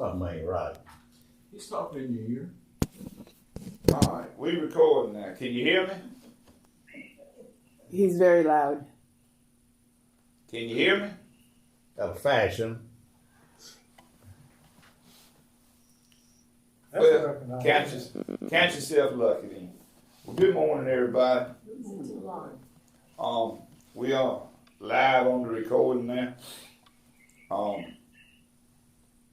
Something ain't right. He's talking in your ear. All right, we recording now. Can you hear me? He's very loud. Can you hear me? Out of fashion. Well, count yourself lucky then. Well, good morning, everybody. We are live on the recording now.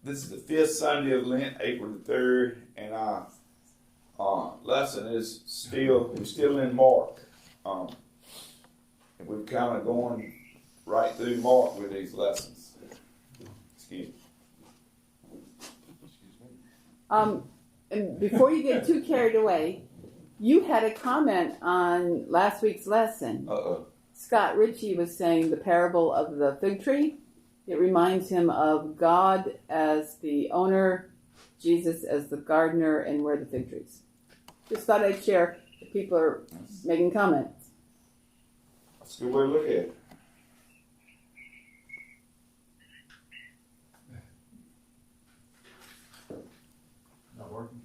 This is the 5th Sunday of Lent, April the 3rd, and our lesson is we're still in Mark. And we're kind of going right through Mark with these lessons. Excuse me. And before you get too carried away, you had a comment on last week's lesson. Scott Ritchie was saying the parable of the fig tree. It reminds him of God as the owner, Jesus as the gardener, and we're the fig trees. Just thought I'd share if people are making comments. That's a good way to look at it. Not working.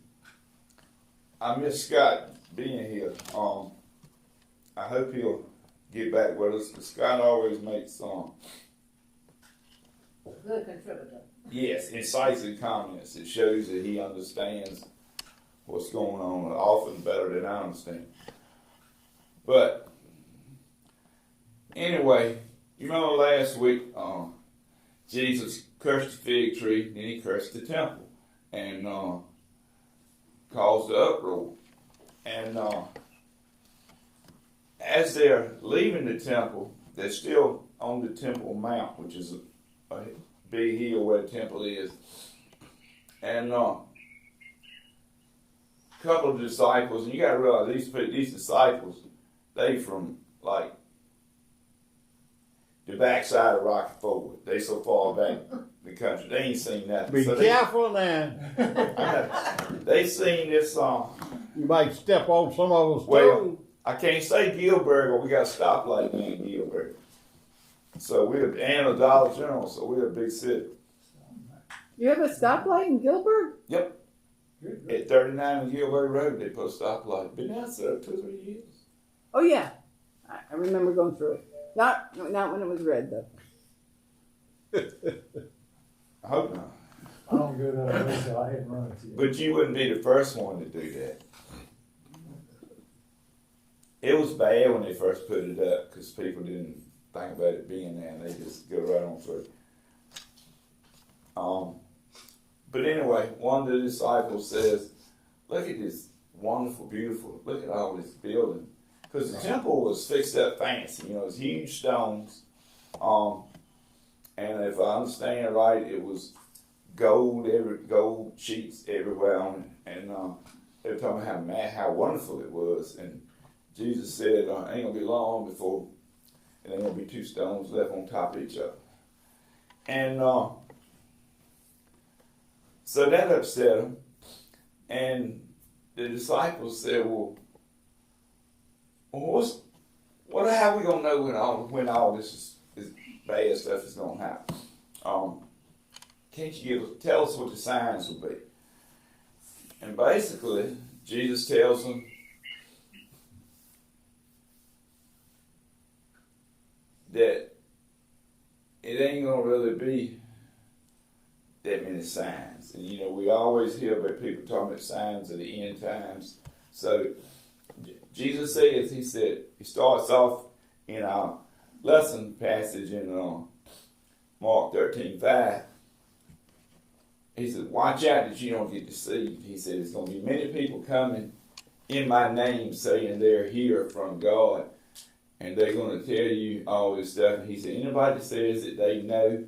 I miss Scott being here. I hope he'll get back with us. Scott always makes good contributor. yes, incisive comments. It shows that he understands what's going on, often better than I understand. But anyway, you remember last week, Jesus cursed the fig tree, then he cursed the temple, and caused the uproar. And as they're leaving the temple, they're still on the Temple Mount, which is a big hill where the temple is. And a couple of disciples, and you got to realize these disciples, they from like the backside of Rocky Ford. They so far back in the country, they ain't seen nothing. Be So careful now. They seen this You might step on some of those well, toes. I can't say Gilbert, or we got a stoplight named Gilbert. So we're and a Dollar General, so we're a big city. You have a stoplight in Gilbert? Yep. At 39 and Gilbert Road, they put a stoplight. Been down there 2 or 3 years. Oh yeah, I remember going through it. Not when it was red though. I hope not. I don't go that way, so I hadn't run it yet. But you wouldn't be the first one to do that. It was bad when they first put it up because people didn't think about it being there, and they just go right on through. But anyway, one of the disciples says, "Look at this wonderful, beautiful. Look at all this building." Because the temple was fixed up fancy, it's huge stones. And if I understand right, it was gold sheets everywhere on it. And they were talking about how wonderful it was. And Jesus said, ain't gonna be long before it ain't gonna be 2 stones left on top of each other. And so that upset him. And the disciples said, well, how are we gonna know when all this is bad stuff is gonna happen? Can't you tell us what the signs will be? And basically, Jesus tells them that it ain't gonna really be that many signs. And we always hear about people talking about signs of the end times. So Jesus says, he starts off in our lesson passage in Mark 13:5. He said, watch out that you don't get deceived. He said, there's going to be many people coming in my name saying they're here from God, and they're going to tell you all this stuff. And he said, anybody that says that they know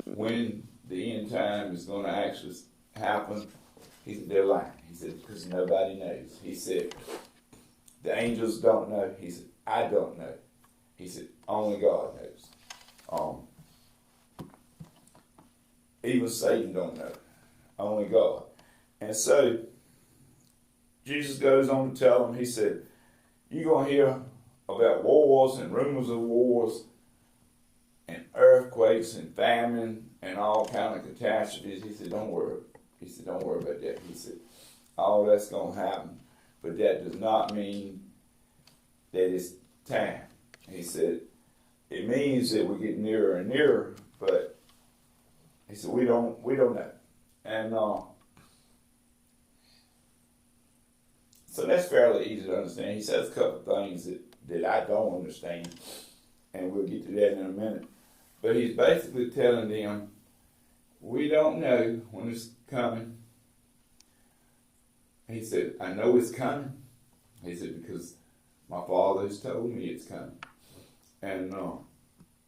when the end time is going to actually happen, he said, they're lying. He said, because nobody knows. He said, the angels don't know. He said, I don't know. He said, only God knows. Even Satan don't know. Only God. And so, Jesus goes on to tell them, he said, you're going to hear about wars and rumors of wars and earthquakes and famine and all kind of catastrophes. He said, don't worry. He said, don't worry about that. He said, all that's going to happen, but that does not mean that it's time. He said, it means that we're getting nearer and nearer, but he said, we don't know. And so that's fairly easy to understand. He says a couple of things that I don't understand, and we'll get to that in a minute. But he's basically telling them, we don't know when it's coming. He said, I know it's coming. He said, because my Father has told me it's coming. And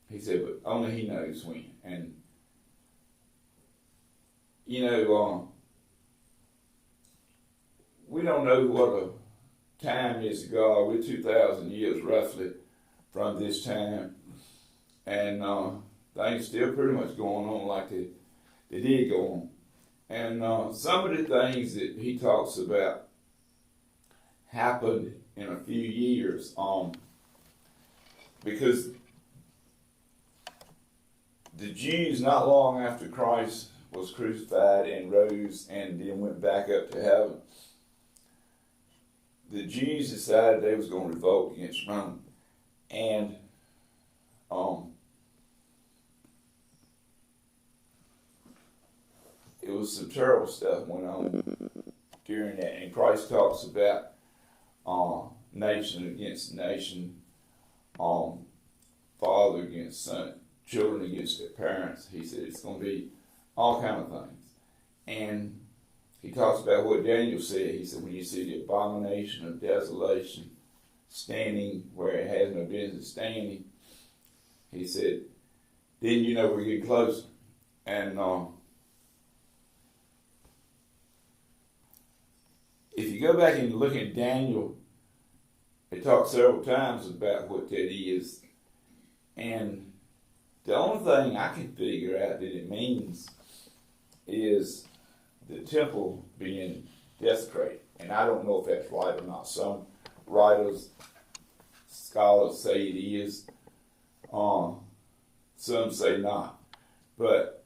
he said, but only he knows when. And, you know, we don't know what a time is to God. We're 2,000 years roughly from this time. And things still pretty much going on like they did go on. And some of the things that he talks about happened in a few years. Because the Jews, not long after Christ was crucified and rose and then went back up to heaven, the Jews decided they was going to revolt against Rome. And it was some terrible stuff went on during that. And Christ talks about nation against nation, father against son, children against their parents. He said it's going to be all kind of things. And he talks about what Daniel said. He said, when you see the abomination of desolation standing where it has no business standing, he said, then you know we're getting closer. And if you go back and look at Daniel, it talks several times about what that is. And the only thing I can figure out that it means is the temple being desecrated. And I don't know if that's right or not. Some writers, scholars say it is. Some say not. But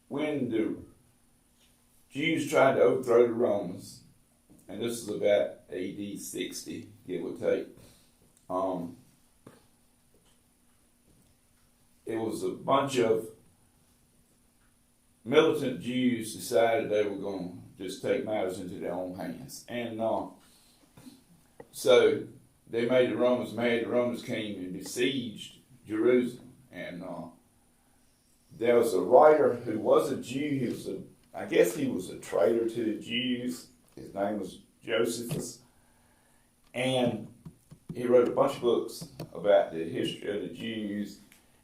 when the Jews tried to overthrow the Romans, and this is about AD 60, give or take, it was a bunch of militant Jews decided they were going to just take matters into their own hands. And so they made the Romans mad. The Romans came and besieged Jerusalem. And there was a writer who was a Jew. I guess he was a traitor to the Jews. His name was Josephus. And he wrote a bunch of books about the history of the Jews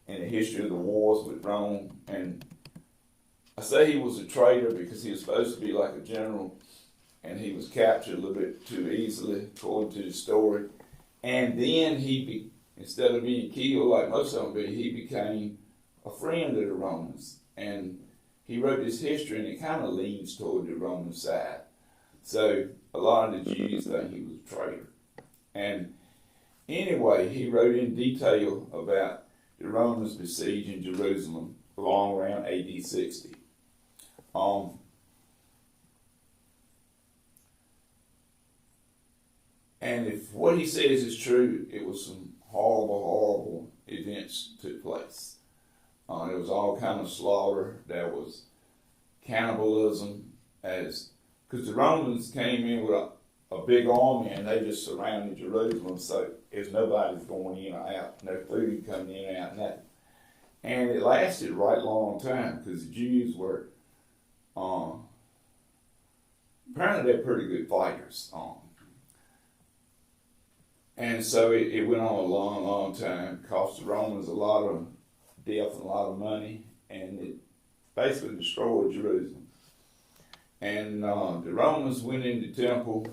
and the history of the wars with Rome. And I say he was a traitor because he was supposed to be like a general, and he was captured a little bit too easily, according to the story. And then instead of being killed like most of them be, he became a friend of the Romans. And he wrote this history, and it kind of leans toward the Roman side. So a lot of the Jews think he was a traitor. And anyway, he wrote in detail about the Romans besieging Jerusalem along around AD 60. And if what he says is true, it was some horrible, horrible events took place. There was all kind of slaughter. There was cannibalism, because the Romans came in with a big army and they just surrounded Jerusalem, so there's nobody's going in or out, no food coming in or out, nothing. And it lasted right long time because the Jews were, apparently they're pretty good fighters. And so it went on a long, long time. It cost the Romans a lot of death and a lot of money, and it basically destroyed Jerusalem. And the Romans went in the temple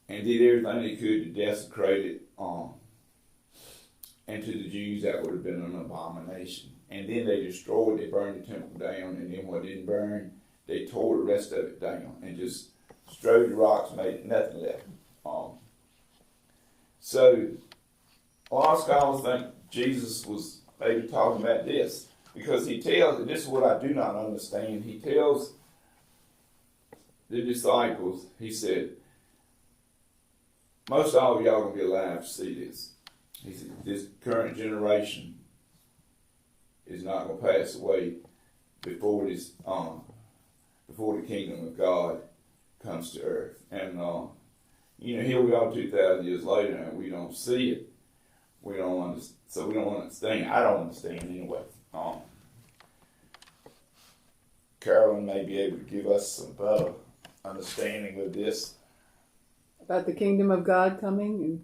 and did everything they could to desecrate it. And to the Jews, that would have been an abomination. And then they destroyed, they burned the temple down, and then what didn't burn, they tore the rest of it down and just strode the rocks, made nothing left. So a lot of scholars think Jesus was maybe talking about this. Because he tells, and this is what I do not understand, he tells the disciples, he said, most all of y'all going to be alive to see this. He said, this current generation is not going to pass away before this, before the kingdom of God comes to earth. And, here we are 2,000 years later and we don't see it. We don't understand. So we don't understand. I don't understand anyway. Carolyn may be able to give us some better understanding of this. About the kingdom of God coming. And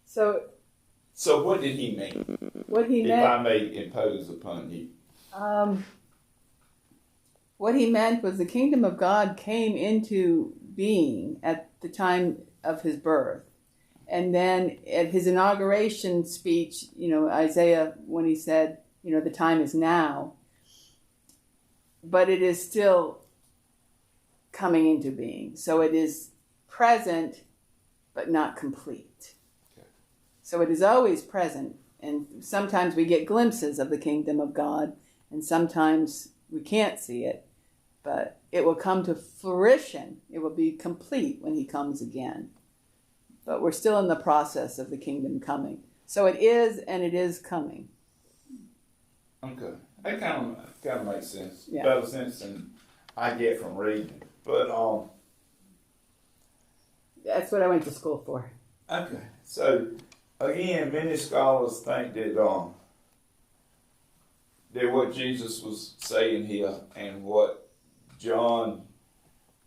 so what did he mean? What he meant, if I may impose upon you. What he meant was the kingdom of God came into being at the time of his birth. And then at his inauguration speech, Isaiah, when he said, the time is now, but it is still coming into being. So it is present, but not complete. Okay. So it is always present. And sometimes we get glimpses of the kingdom of God, and sometimes we can't see it, but it will come to fruition. It will be complete when he comes again. But we're still in the process of the kingdom coming. So it is, and it is coming. Okay. That kind of makes sense. Yeah. Better sense than I get from reading. But that's what I went to school for. Okay. So again, many scholars think that what Jesus was saying here and what John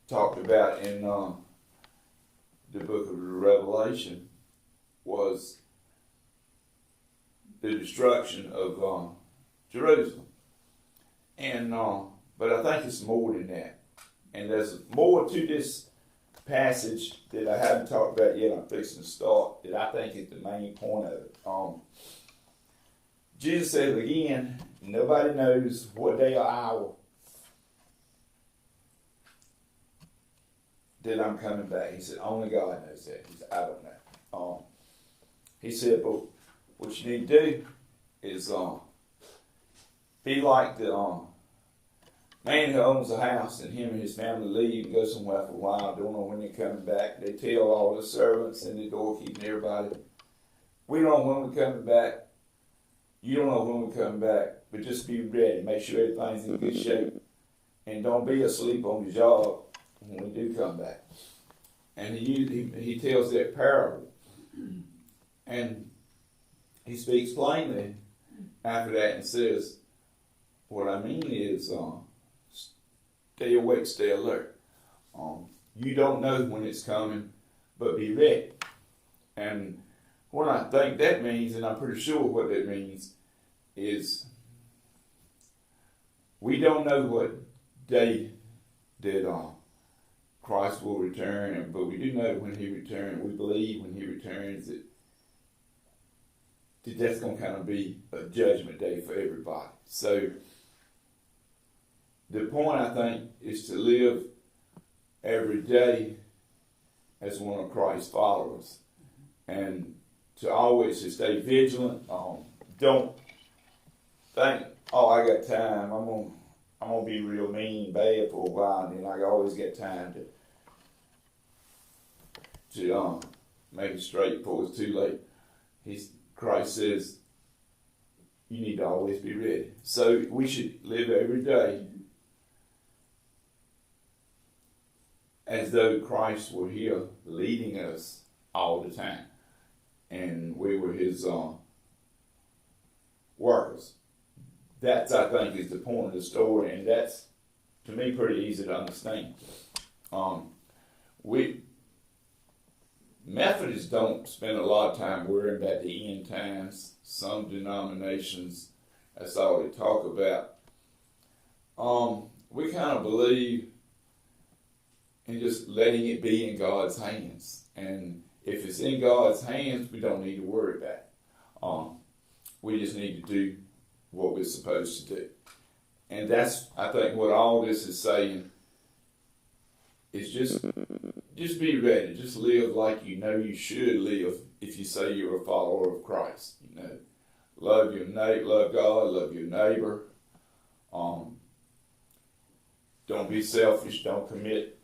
talked about in the book of Revelation was the destruction of Jerusalem. And but I think it's more than that. And there's more to this passage that I haven't talked about yet. I'm fixing to start that I think is the main point of it. Jesus said again, nobody knows what day or hour that I'm coming back. He said, only God knows that. He said, I don't know. He said, but what you need to do is be like the man who owns a house and him and his family leave and go somewhere for a while, don't know when they're coming back. They tell all the servants and the doorkeeper and everybody, we don't know when we're coming back. You don't know when we're coming back, but just be ready. Make sure everything's in good shape. And don't be asleep on the job when we do come back. And he tells that parable. And he speaks plainly after that and says, what I mean is, stay awake, stay alert. You don't know when it's coming, but be ready. And what I think that means, and I'm pretty sure what that means, is we don't know what day that Christ will return, but we do know when he returns. We believe when he returns that that's going to kind of be a judgment day for everybody. So the point, I think, is to live every day as one of Christ's followers and to always to stay vigilant. Don't think, I got time. I'm gonna be real mean, bad for a while, and then I always get time to make it straight before it's too late. Christ says you need to always be ready. So we should live every day as though Christ were here leading us all the time. And we were his workers. That's, I think, is the point of the story, and that's, to me, pretty easy to understand. We Methodists don't spend a lot of time worrying about the end times. Some denominations, that's all they talk about. We kind of believe in just letting it be in God's hands. And if it's in God's hands, we don't need to worry about it. We just need to do what we're supposed to do. And that's, I think, what all this is saying is just be ready. Just live like you know you should live if you say you're a follower of Christ. love God, love your neighbor. Don't be selfish. Don't commit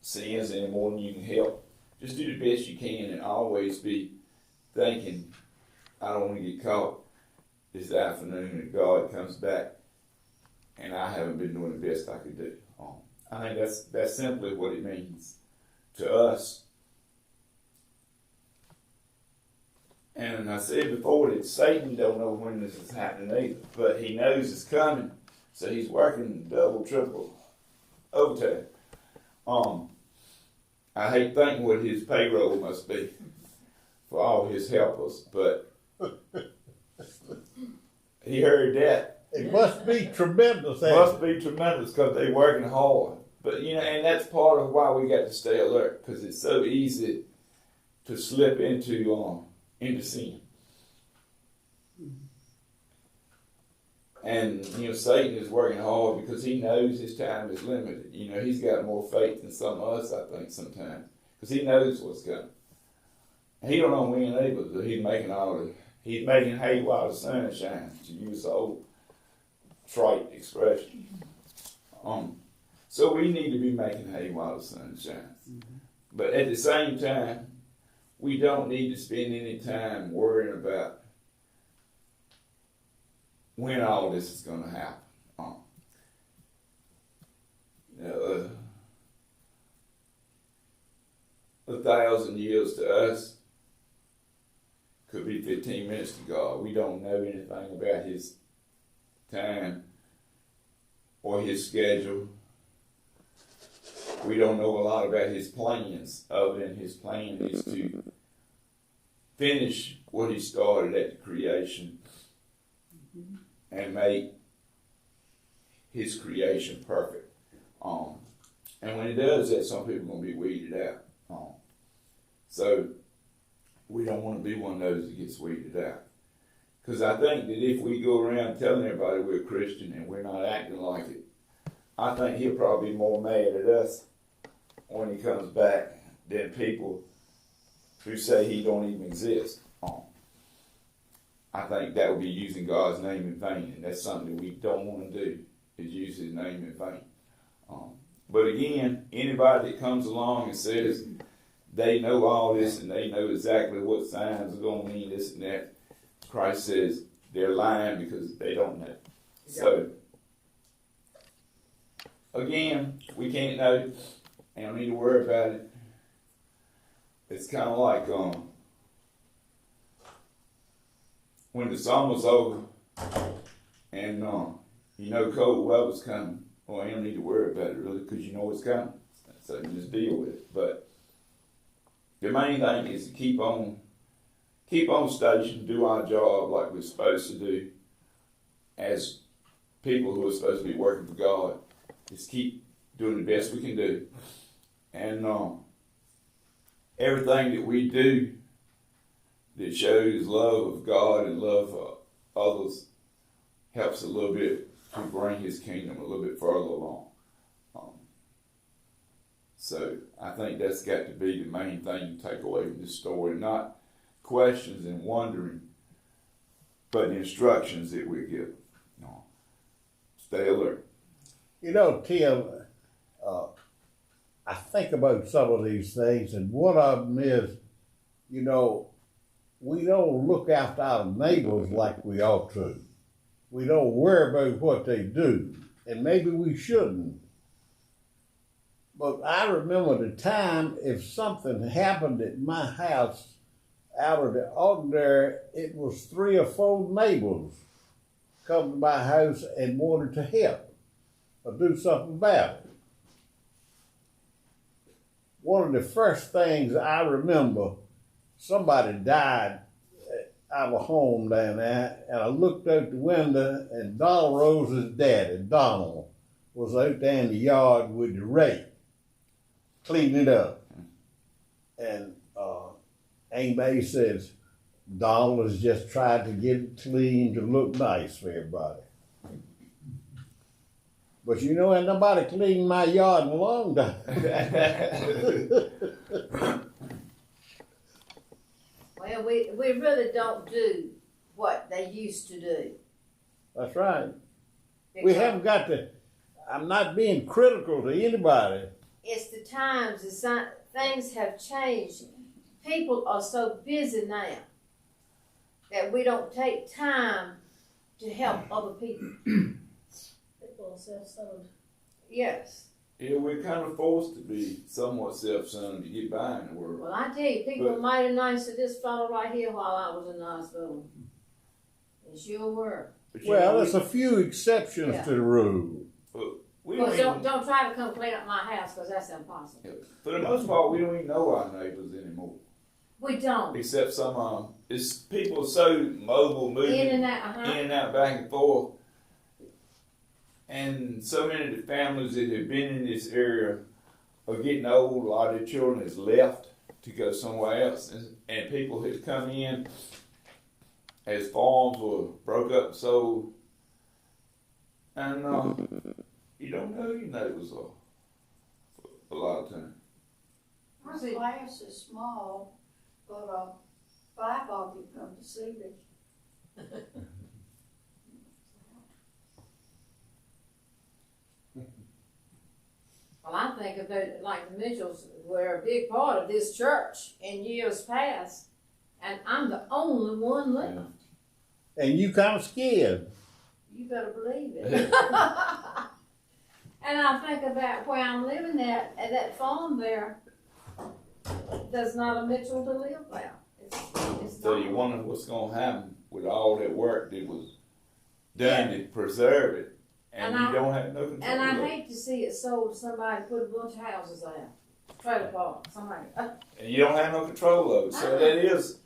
sins any more than you can help. Just do the best you can and always be thinking, I don't want to get caught this afternoon and God comes back and I haven't been doing the best I could do. I think that's simply what it means to us. And I said before that Satan don't know when this is happening either, but he knows it's coming, so he's working double, triple, overtime. I hate thinking what his payroll must be for all his helpers, but he heard that. It must be tremendous. Must be tremendous because they're working hard. But, and that's part of why we got to stay alert, because it's so easy to slip into sin. And, Satan is working hard because he knows his time is limited. He's got more faith than some of us, I think, sometimes, because he knows what's coming. He don't know when we're able to. He's making hay while the sun shines, to use the old trite expression. So we need to be making hay while the sun shines. Mm-hmm. But at the same time, we don't need to spend any time worrying about when all this is going to happen. 1,000 years to us could be 15 minutes to God. We don't know anything about his time or his schedule. We don't know a lot about his plans, other than his plan is to finish what he started at the creation and make his creation perfect. And when he does that, some people are going to be weeded out. So we don't want to be one of those that gets weeded out. Because I think that if we go around telling everybody we're Christian and we're not acting like it, I think he'll probably be more mad at us when he comes back than people who say he don't even exist. I think that would be using God's name in vain, and that's something that we don't want to do, is use his name in vain. But again, anybody that comes along and says they know all this and they know exactly what signs are going to mean this and that, Christ says they're lying because they don't know. So, again, we can't know, and don't need to worry about it. It's kind of like when the summer's over and cold weather's coming. Well, you don't need to worry about it really, because you know it's coming. So you just deal with it. But the main thing is to keep on station, do our job like we're supposed to do as people who are supposed to be working for God. Just keep doing the best we can do. And everything that we do that shows love of God and love for others helps a little bit to bring his kingdom a little bit further along. So I think that's got to be the main thing to take away from this story. Not questions and wondering, but the instructions that we give. Stay alert. Tim, I think about some of these things, and one of them is, we don't look after our neighbors like we ought to. We don't worry about what they do, and maybe we shouldn't. But I remember the time if something happened at my house out of the ordinary, it was 3 or 4 neighbors come to my house and wanted to help or do something about it. One of the first things I remember, somebody died out of a home down there, and I looked out the window, and Donald Rose's daddy, Donald, was out there in the yard with the rake, cleaning it up. And Aunt May says, Donald has just tried to get it clean to look nice for everybody. But ain't nobody cleaned my yard in a long time. Well, and we really don't do what they used to do. That's right. We Because haven't got to, I'm not being critical to anybody. it's the times, things have changed. People are so busy now that we don't take time to help other people. People are self-centered. Yes. Yeah, we're kind of forced to be somewhat self-centered to get by in the world. Well, I tell you, people But- were mighty nice to this fellow right here while I was in the hospital. They sure were. But you Well, know, there's a few exceptions Yeah. to the rule. we Well, don't don't, even, don't try to come clean up my house, because that's impossible. for the most part, we don't even know our neighbors anymore. We don't. Except some of them. It's people so mobile, moving In and out, in and out, back and forth. And so many of the families that have been in this area are getting old. A lot of their children has left to go somewhere else. And people have come in as farms were broke up and sold. And you don't know your neighbors a lot of times. Our class is small, but 5 of you come to see me. Well, I think of it like the Mitchells were a big part of this church in years past, and I'm the only one left. And you kind of scared. You better believe it. And I think about where I'm living at that farm there, there's not a Mitchell to live there. It's So not. you wonder what's going to happen with all that work that was done to preserve it. And, And you I- don't have no control And I over it. hate to see it sold to somebody, put a bunch of houses there. Trailer park, somebody. And you don't have no control over it. So that is,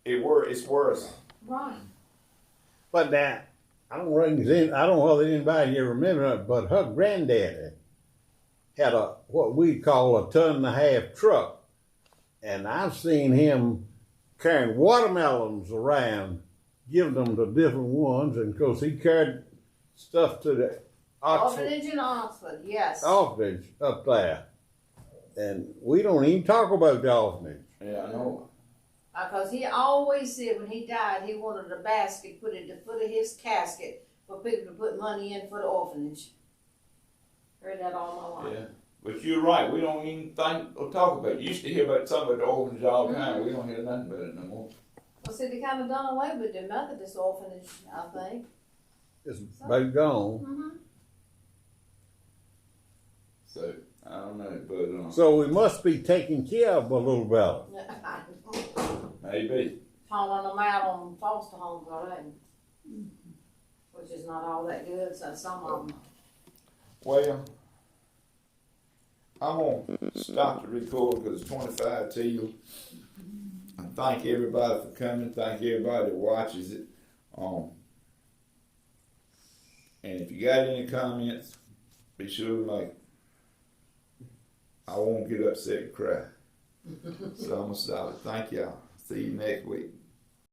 it's worse. Right. But now, I don't know whether anybody here remember it, but her granddaddy had what we call a 1.5 ton truck. And I've seen him carrying watermelons around, giving them to different ones. And of course, he carried stuff to the Orphanage in Oxford, yes. orphanage up there. And we don't even talk about the orphanage. Yeah, I know. Because he always said when he died, he wanted a basket put at the foot of his casket for people to put money in for the orphanage. Heard that all my life. Yeah. But you're right. We don't even think or talk about it. You used to hear about something about the orphanage all the time. We don't hear nothing about it no more. Well, see, they kind of done away with the Methodist orphanage, I think. It's about gone. Mm-hmm. So, I don't know. But So we must be taking care of a little better. maybe. Hauling them out on foster homes already. Which is not all that good, so some of them. Well, I'm going to stop the record because it's 25 till. I thank everybody for coming. Thank everybody that watches it. And if you got any comments, be sure to make it. I won't get upset and cry. So I'm going to stop it. Thank y'all. See you next week.